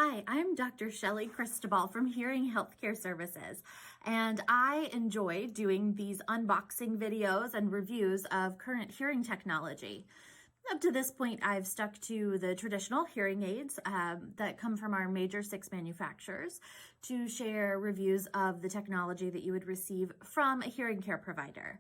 Hi, I'm Dr. Shelley Cristobal from Hearing Healthcare Services, and I enjoy doing these unboxing videos and reviews of current hearing technology. Up to this point, I've stuck to the traditional hearing aids that come from our major 6 manufacturers to share reviews of the technology that you would receive from a hearing care provider.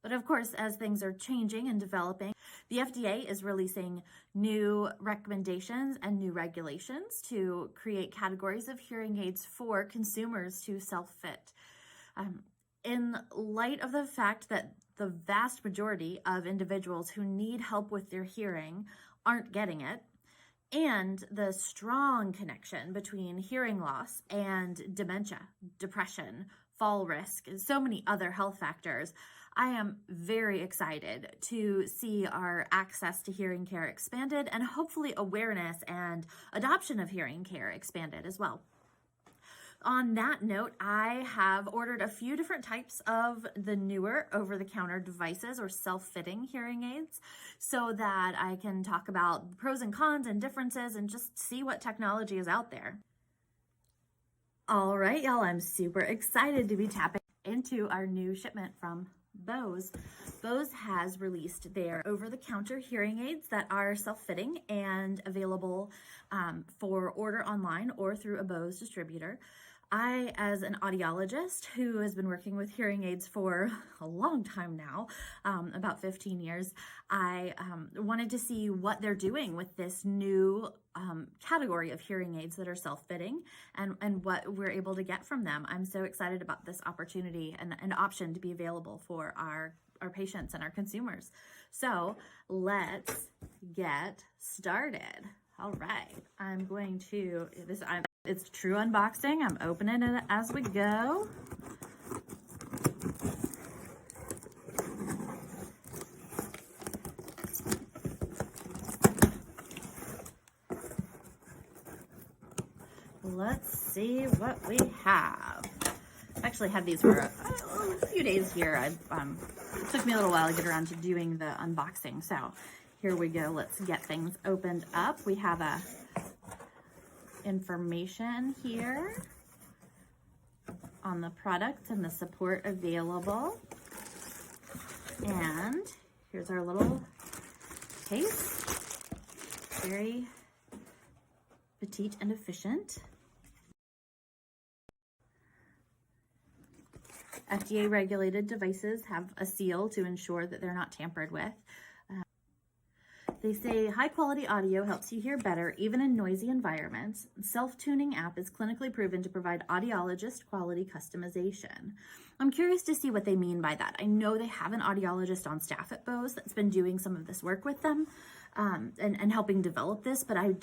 But of course, as things are changing and developing, the FDA is releasing new recommendations and new regulations to create categories of hearing aids for consumers to self-fit. In light of the fact that the vast majority of individuals who need help with their hearing aren't getting it, and the strong connection between hearing loss and dementia, depression, fall risk, and so many other health factors, I am very excited to see our access to hearing care expanded and hopefully awareness and adoption of hearing care expanded as well. On that note, I have ordered a few different types of the newer over-the-counter devices or self-fitting hearing aids so that I can talk about pros and cons and differences and just see what technology is out there. All right, y'all, I'm super excited to be tapping into our new shipment from Bose. Bose has released their over-the-counter hearing aids that are self-fitting and available for order online or through a Bose distributor. I, as an audiologist who has been working with hearing aids for a long time now, about 15 years, I wanted to see what they're doing with this new category of hearing aids that are self-fitting and what we're able to get from them. I'm so excited about this opportunity and an option to be available for our patients and our consumers. So let's get started. All right, I'm going to, it's true unboxing. I'm opening it as we go. Let's see what we have. I've actually had these for a few days here. It took me a little while to get around to doing the unboxing. So here we go. Let's get things opened up. We have a information here on the product and the support available. And here's our little case. Very petite and efficient. FDA regulated devices have a seal to ensure that they're not tampered with. They say high quality audio helps you hear better even in noisy environments. Self-tuning app is clinically proven to provide audiologist quality customization. I'm curious to see what they mean by that. I know they have an audiologist on staff at Bose that's been doing some of this work with them and helping develop this, but I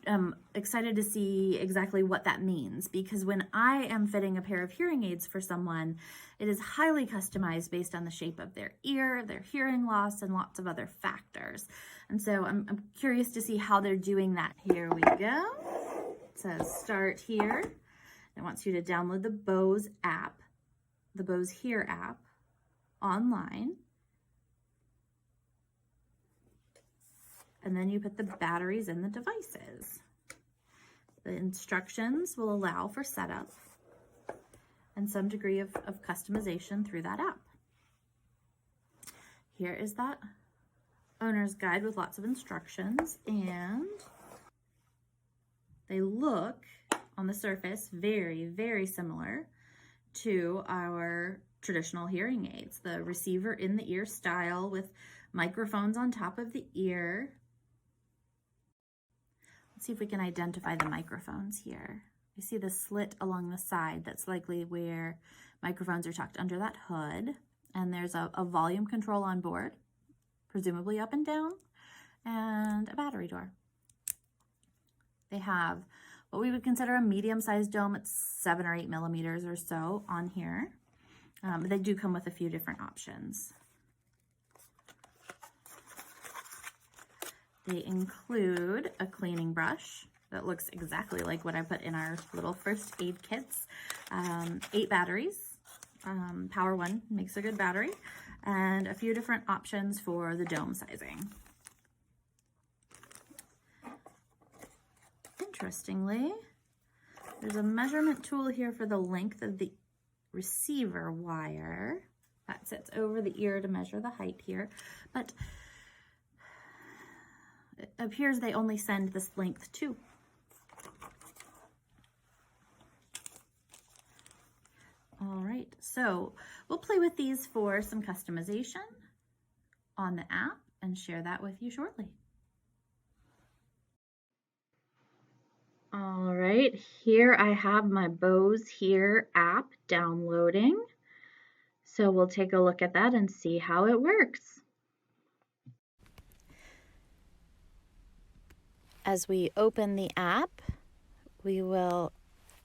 am excited to see exactly what that means, because when I am fitting a pair of hearing aids for someone, it is highly customized based on the shape of their ear, their hearing loss, and lots of other factors. And so I'm curious to see how they're doing that. Here we go. It says start here. It wants you to download the Bose app, the Bose Hear app online. And then you put the batteries in the devices. The instructions will allow for setup and some degree of customization through that app. Here is that owner's guide with lots of instructions, and they look on the surface very, very similar to our traditional hearing aids. The receiver in the ear style with microphones on top of the ear. Let's see if we can identify the microphones here. You see the slit along the side. That's likely where microphones are tucked under that hood. And there's a volume control on board, presumably up and down, and a battery door. They have what we would consider a medium-sized dome. It's 7 or 8 millimeters or so on here. But they do come with a few different options. They include a cleaning brush that looks exactly like what I put in our little first aid kits. 8 batteries. Power 1 makes a good battery. And a few different options for the dome sizing. interestingly, there's a measurement tool here for the length of the receiver wire. That sits over the ear to measure the height here, but it appears they only send this length too. All right, so we'll play with these for some customization on the app and share that with you shortly. All right, here I have my Bose Hear app downloading. So we'll take a look at that and see how it works. As we open the app, we will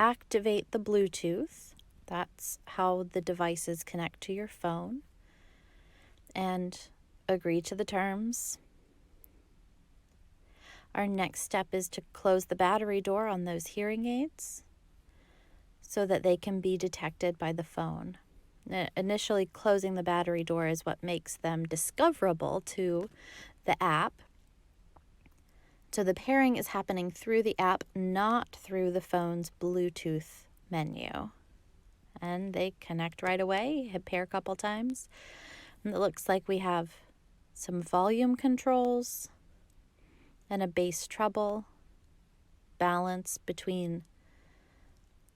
activate the Bluetooth. That's how the devices connect to your phone. And agree to the terms. Our next step is to close the battery door on those hearing aids so that they can be detected by the phone. Initially, closing the battery door is what makes them discoverable to the app. So the pairing is happening through the app, not through the phone's Bluetooth menu. And they connect right away, hit pair a couple times. And it looks like we have some volume controls and a bass treble, balance between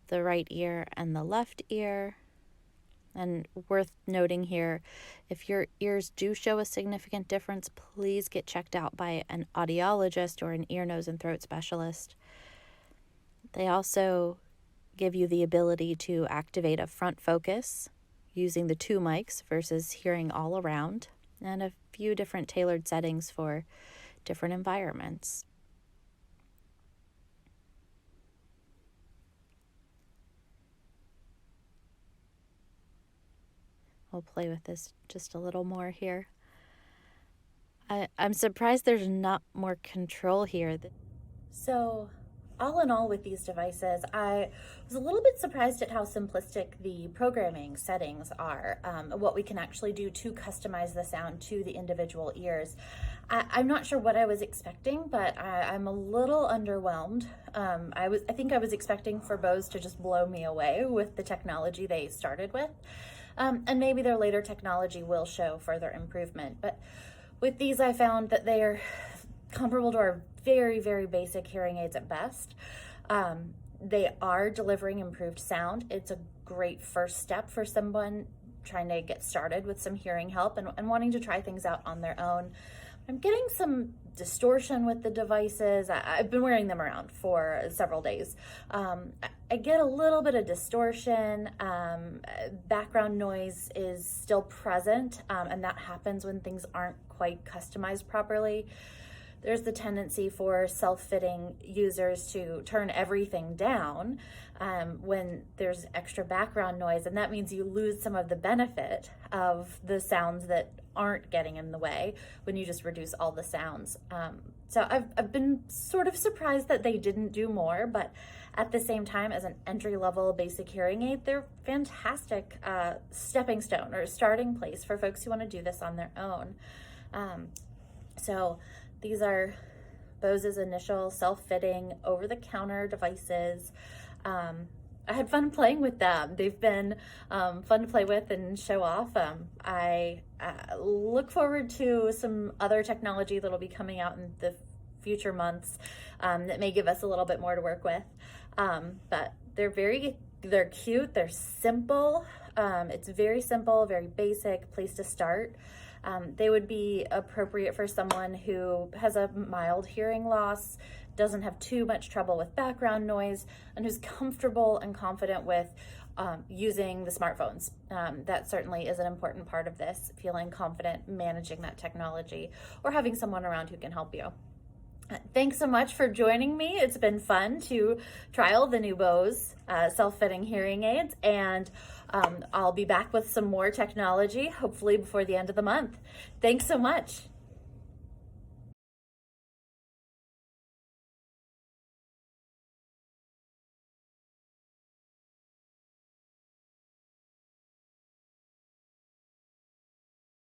the right ear and the left ear. And worth noting here, if your ears do show a significant difference, please get checked out by an audiologist or an ear, nose, and throat specialist. They also give you the ability to activate a front focus using the 2 mics versus hearing all around, and a few different tailored settings for different environments. We'll play with this just a little more here. I'm surprised there's not more control here. So, all in all with these devices, I was a little bit surprised at how simplistic the programming settings are, what we can actually do to customize the sound to the individual ears. I'm not sure what I was expecting, but I'm a little underwhelmed. I think I was expecting for Bose to just blow me away with the technology they started with. And maybe their later technology will show further improvement. But with these, I found that they are comparable to our very, very basic hearing aids at best. They are delivering improved sound. It's a great first step for someone trying to get started with some hearing help and wanting to try things out on their own. I'm getting some distortion with the devices. I've been wearing them around for several days. I get a little bit of distortion. Background noise is still present, and that happens when things aren't quite customized properly. There's the tendency for self-fitting users to turn everything down when there's extra background noise, and that means you lose some of the benefit of the sounds that aren't getting in the way when you just reduce all the sounds. So I've been sort of surprised that they didn't do more, but at the same time, as an entry-level basic hearing aid, they're fantastic stepping stone or starting place for folks who want to do this on their own. So these are Bose's initial self-fitting over-the-counter devices. I had fun playing with them. They've been fun to play with and show off. I look forward to some other technology that'll be coming out in the future months that may give us a little bit more to work with. But they're cute, they're simple. It's very simple, very basic place to start. They would be appropriate for someone who has a mild hearing loss, doesn't have too much trouble with background noise, and who's comfortable and confident with using the smartphones. That certainly is an important part of this, feeling confident managing that technology or having someone around who can help you. Thanks so much for joining me. It's been fun to trial the new Bose self-fitting hearing aids, and I'll be back with some more technology, hopefully before the end of the month. Thanks so much.